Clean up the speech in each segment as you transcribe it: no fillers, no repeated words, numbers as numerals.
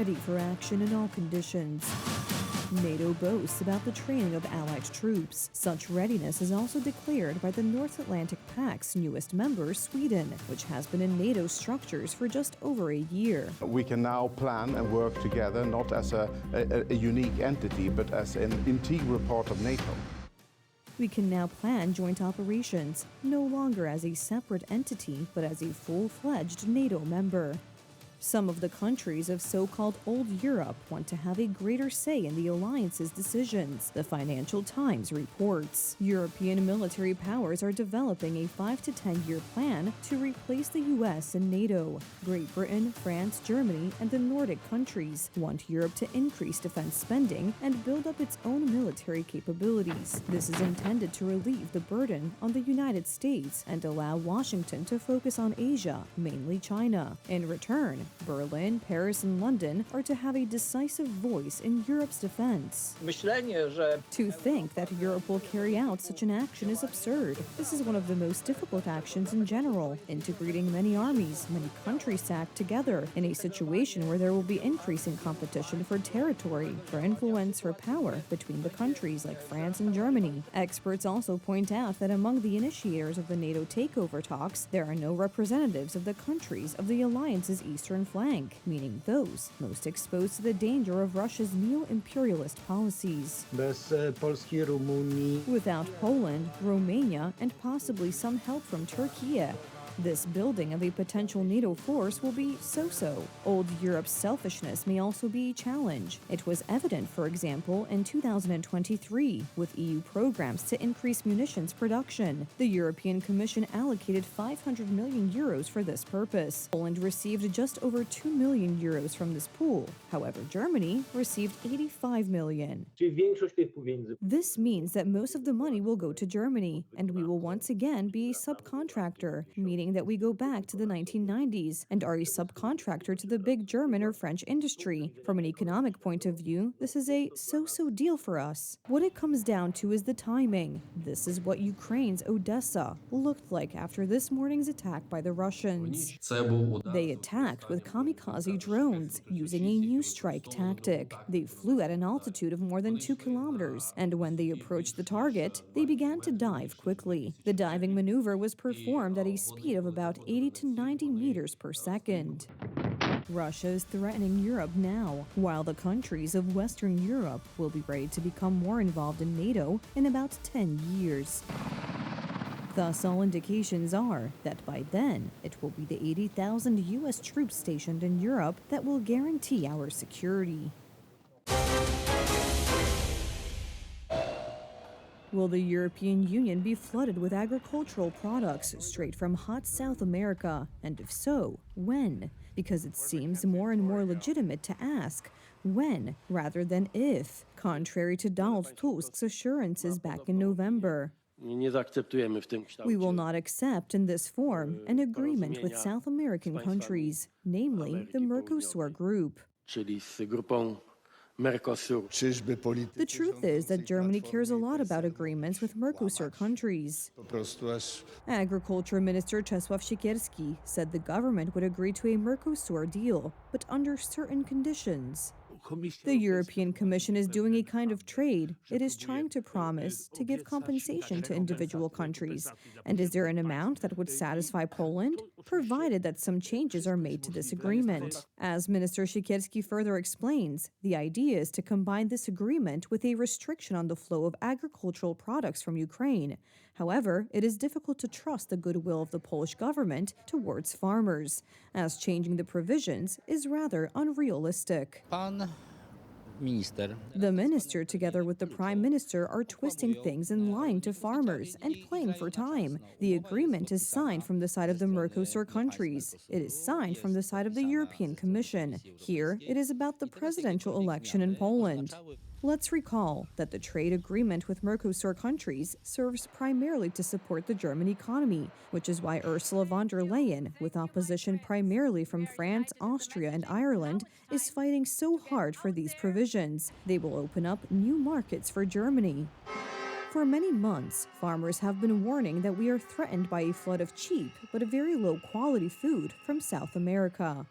ready for action in all conditions. NATO boasts about the training of Allied troops. Such readiness is also declared by the North Atlantic Pact's newest member, Sweden, which has been in NATO structures for just over a year. We can now plan and work together not as a unique entity, but as an integral part of NATO. We can now plan joint operations, no longer as a separate entity, but as a full-fledged NATO member. Some of the countries of so-called Old Europe want to have a greater say in the alliance's decisions, the Financial Times reports. European military powers are developing a 5 to 10-year plan to replace the US in NATO. Great Britain, France, Germany, and the Nordic countries want Europe to increase defense spending and build up its own military capabilities. This is intended to relieve the burden on the United States and allow Washington to focus on Asia, mainly China. In return, Berlin, Paris, and London are to have a decisive voice in Europe's defense. To think that Europe will carry out such an action is absurd. This is one of the most difficult actions in general, integrating many armies, many countries to act together in a situation where there will be increasing competition for territory, for influence, for power between the countries like France and Germany. Experts also point out that among the initiators of the NATO takeover talks, there are no representatives of the countries of the alliance's eastern flank, meaning those most exposed to the danger of Russia's neo-imperialist policies. Without Poland, Romania, and possibly some help from Turkey, this building of a potential NATO force will be so-so. Old Europe's selfishness may also be a challenge. It was evident, for example, in 2023, with EU programs to increase munitions production. The European Commission allocated 500 million euros for this purpose. Poland received just over 2 million euros from this pool. However, Germany received 85 million. This means that most of the money will go to Germany, and we will once again be a subcontractor, meaning that we go back to the 1990s and are a subcontractor to the big German or French industry. From an economic point of view, this is a so-so deal for us. What it comes down to is the timing. This is what Ukraine's Odessa looked like after this morning's attack by the Russians. They attacked with kamikaze drones, using a new strike tactic. They flew at an altitude of more than 2 kilometers, and when they approached the target, they began to dive quickly. The diving maneuver was performed at a speed of about 80 to 90 meters per second. Russia is threatening Europe now, while the countries of Western Europe will be ready to become more involved in NATO in about 10 years. Thus, all indications are that by then, it will be the 80,000 US troops stationed in Europe that will guarantee our security. Will the European Union be flooded with agricultural products straight from hot South America? And if so, when? Because it seems more and more legitimate to ask when rather than if, contrary to Donald Tusk's assurances back in November. We will not accept in this form an agreement with South American countries, namely the Mercosur group. The truth is that Germany cares a lot about agreements with Mercosur countries. Agriculture Minister Czesław Siekierski said the government would agree to a Mercosur deal, but under certain conditions. The European Commission is doing a kind of trade. It is trying to promise to give compensation to individual countries. And is there an amount that would satisfy Poland? Provided that some changes are made to this agreement. As Minister Siekierski further explains, the idea is to combine this agreement with a restriction on the flow of agricultural products from Ukraine. However, it is difficult to trust the goodwill of the Polish government towards farmers, as changing the provisions is rather unrealistic. The minister, together with the prime minister, are twisting things and lying to farmers and playing for time. The agreement is signed from the side of the Mercosur countries. It is signed from the side of the European Commission. Here, it is about the presidential election in Poland. Let's recall that the trade agreement with Mercosur countries serves primarily to support the German economy, which is why Ursula von der Leyen, with opposition primarily from France, Austria, and Ireland, is fighting so hard for these provisions. They will open up new markets for Germany. For many months, farmers have been warning that we are threatened by a flood of cheap but very low-quality food from South America.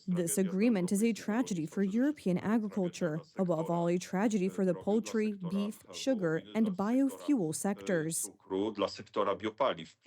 This agreement is a tragedy for European agriculture, above all a tragedy for the poultry, beef, sugar, and biofuel sectors.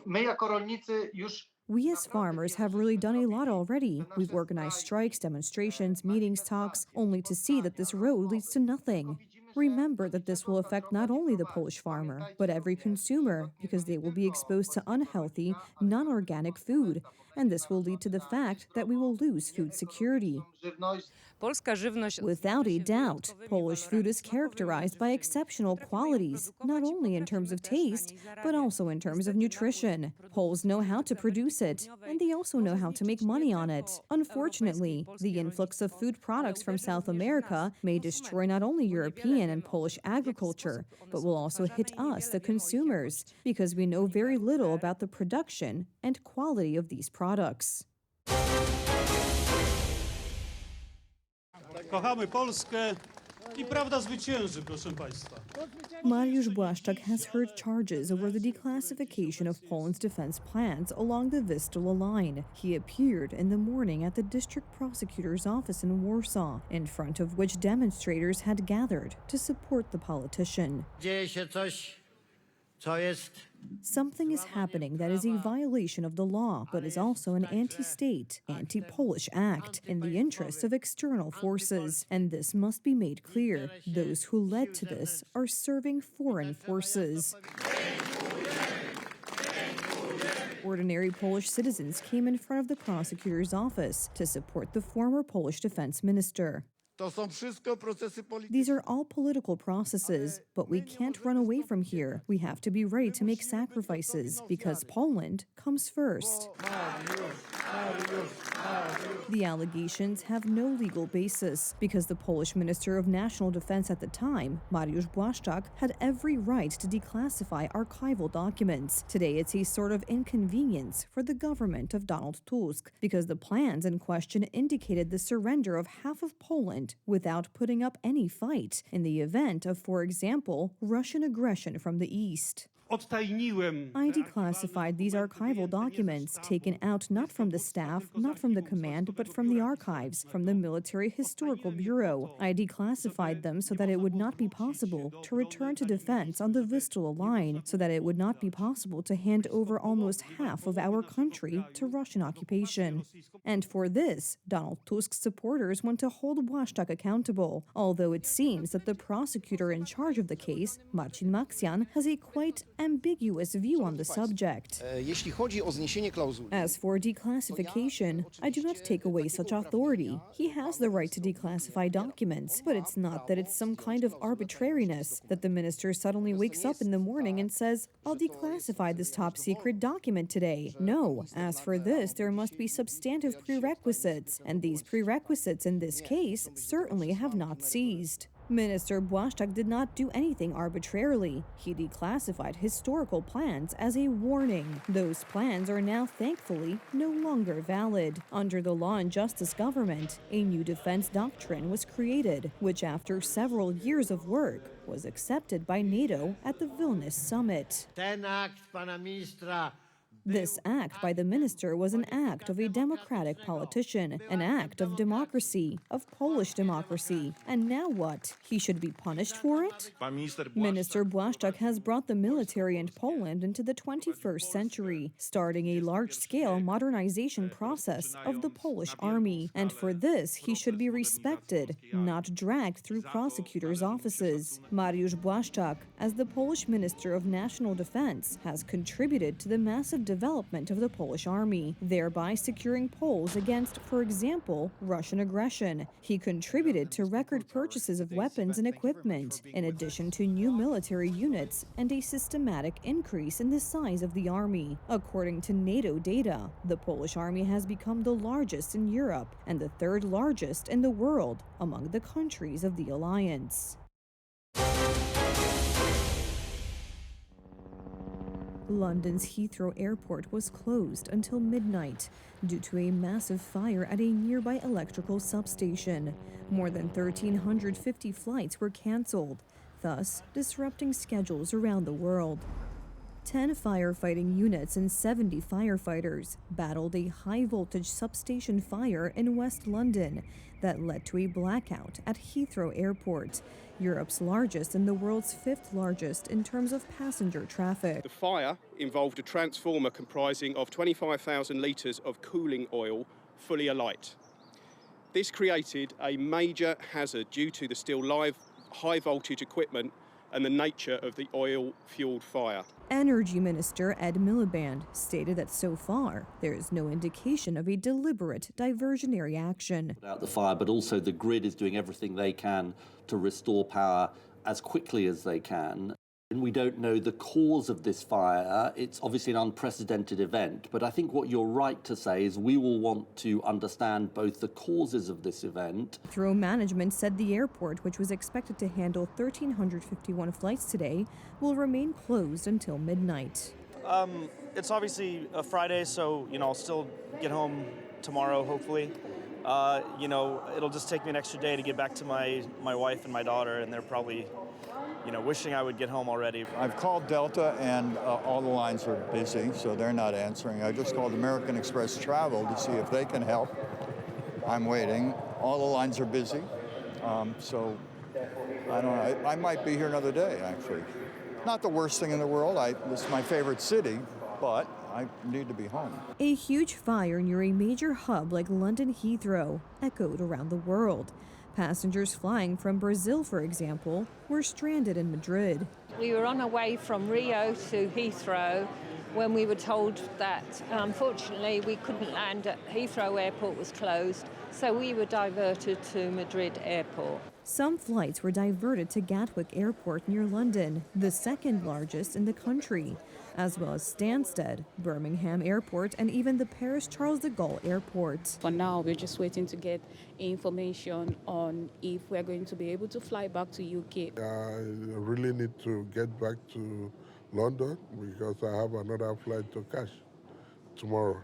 My jako rolnicy już We as farmers have really done a lot already. We've organized strikes, demonstrations, meetings, talks, only to see that this road leads to nothing. Remember that this will affect not only the Polish farmer, but every consumer, because they will be exposed to unhealthy, non-organic food, and this will lead to the fact that we will lose food security. żywność. Without a doubt, Polish food is characterized by exceptional qualities, not only in terms of taste, but also in terms of nutrition. Poles know how to produce it, and they also know how to make money on it. Unfortunately, the influx of food products from South America may destroy not only European and Polish agriculture, but will also hit us, the consumers, because we know very little about the production and quality of these products. Kochamy Polskę i prawda zwycięży, proszę Państwa. Mariusz Błaszczak has heard charges over the declassification of Poland's defense plans along the Vistula line. He appeared in the morning at the district prosecutor's office in Warsaw, in front of which demonstrators had gathered to support the politician. Dzieje się coś, co jest Something is happening that is a violation of the law, but is also an anti-state, anti-Polish act in the interests of external forces. And this must be made clear. Those who led to this are serving foreign forces. Ordinary Polish citizens came in front of the prosecutor's office to support the former Polish defense minister. To są wszystko procesy polityczne. These are all political processes, but we can't run away from here. We have to be ready to make sacrifices, because Poland comes first. The allegations have no legal basis, because the Polish Minister of National Defense at the time, Mariusz Błaszczak, had every right to declassify archival documents. Today it's a sort of inconvenience for the government of Donald Tusk, because the plans in question indicated the surrender of half of Poland without putting up any fight, in the event of, for example, Russian aggression from the east. I declassified these archival documents, taken out not from the staff, not from the command, but from the archives, from the Military Historical Bureau. I declassified them so that it would not be possible to return to defense on the Vistula line, so that it would not be possible to hand over almost half of our country to Russian occupation. And for this, Donald Tusk's supporters want to hold Błaszczak accountable, although it seems that the prosecutor in charge of the case, Marcin Maksian, has a quite ambiguous view on the subject. Jeśli chodzi o zniesienie klauzuli, As for declassification, I do not take away such authority. He has the right to declassify documents, but it's not that it's some kind of arbitrariness, that the minister suddenly wakes up in the morning and says, I'll declassify this top secret document today. No, as for this, there must be substantive prerequisites, and these prerequisites in this case certainly have not ceased. Minister Błaszczak did not do anything arbitrarily. He declassified historical plans as a warning. Those plans are now, thankfully, no longer valid. Under the Law and Justice government, a new defense doctrine was created, which after several years of work was accepted by NATO at the Vilnius summit. ten akt pana ministra This act by the minister was an act of a democratic politician, an act of democracy, of Polish democracy. And now what? He should be punished for it? Minister Błaszczak has brought the military and Poland into the 21st century, starting a large-scale modernization process of the Polish army. And for this, he should be respected, not dragged through prosecutors' offices. Mariusz Błaszczak, as the Polish Minister of National Defense, has contributed to the massive development of the Polish army, thereby securing Poles against, for example, Russian aggression. He contributed to record purchases of weapons and equipment, in addition to new military units and a systematic increase in the size of the army. According to NATO data, the Polish army has become the largest in Europe and the third largest in the world among the countries of the alliance. London's Heathrow Airport was closed until midnight due to a massive fire at a nearby electrical substation. More than 1,350 flights were cancelled, thus disrupting schedules around the world. 10 firefighting units and 70 firefighters battled a high-voltage substation fire in West London that led to a blackout at Heathrow Airport, Europe's largest and the world's 5th largest in terms of passenger traffic. The fire involved a transformer comprising of 25,000 litres of cooling oil fully alight. This created a major hazard due to the still live high-voltage equipment and the nature of the oil-fueled fire. Energy Minister Ed Miliband stated that so far there is no indication of a deliberate diversionary action. Out the fire, but also the grid is doing everything they can to restore power as quickly as they can. And we don't know the cause of this fire. It's obviously an unprecedented event, but I think what you're right to say is we will want to understand both the causes of this event. Heathrow management said the airport, which was expected to handle 1,351 flights today, will remain closed until midnight. It's obviously a Friday, so I'll still get home tomorrow, hopefully. It'll just take me an extra day to get back to my wife and my daughter, and they're probably wishing I would get home already. I've called Delta and all the lines are busy, so they're not answering. I just called American Express Travel to see if they can help. I'm waiting. All the lines are busy, so I don't know. I might be here another day, actually. Not the worst thing in the world. This is my favorite city, but I need to be home. A huge fire near a major hub like London Heathrow echoed around the world. Passengers flying from Brazil, for example, were stranded in Madrid. We were on our way from Rio to Heathrow when we were told that, unfortunately, we couldn't land at Heathrow Airport was closed, so we were diverted to Madrid Airport. Some flights were diverted to Gatwick Airport near London, the second largest in the country, as well as Stansted, Birmingham Airport, and even the Paris Charles de Gaulle Airport. For now, we're just waiting to get information on if we're going to be able to fly back to UK. I really need to get back to London because I have another flight to catch tomorrow.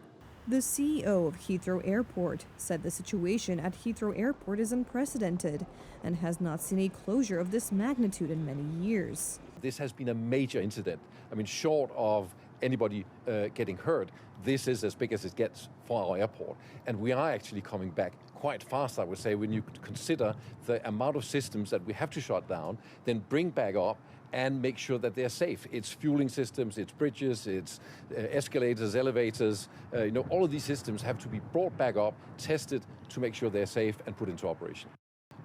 The CEO of Heathrow Airport said the situation at Heathrow Airport is unprecedented and has not seen a closure of this magnitude in many years. This has been a major incident. I mean, short of anybody getting hurt, this is as big as it gets for our airport. And we are actually coming back quite fast, I would say, when you consider the amount of systems that we have to shut down, then bring back up and make sure that they're safe. It's fueling systems, it's bridges, it's escalators, elevators. All of these systems have to be brought back up, tested to make sure they're safe and put into operation.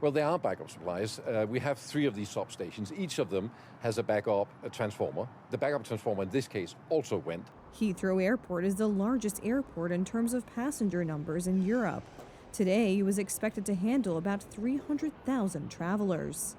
Well, there are backup supplies. We have 3 of these substations. Each of them has a backup transformer. The backup transformer in this case also went. Heathrow Airport is the largest airport in terms of passenger numbers in Europe. Today, it was expected to handle about 300,000 travelers.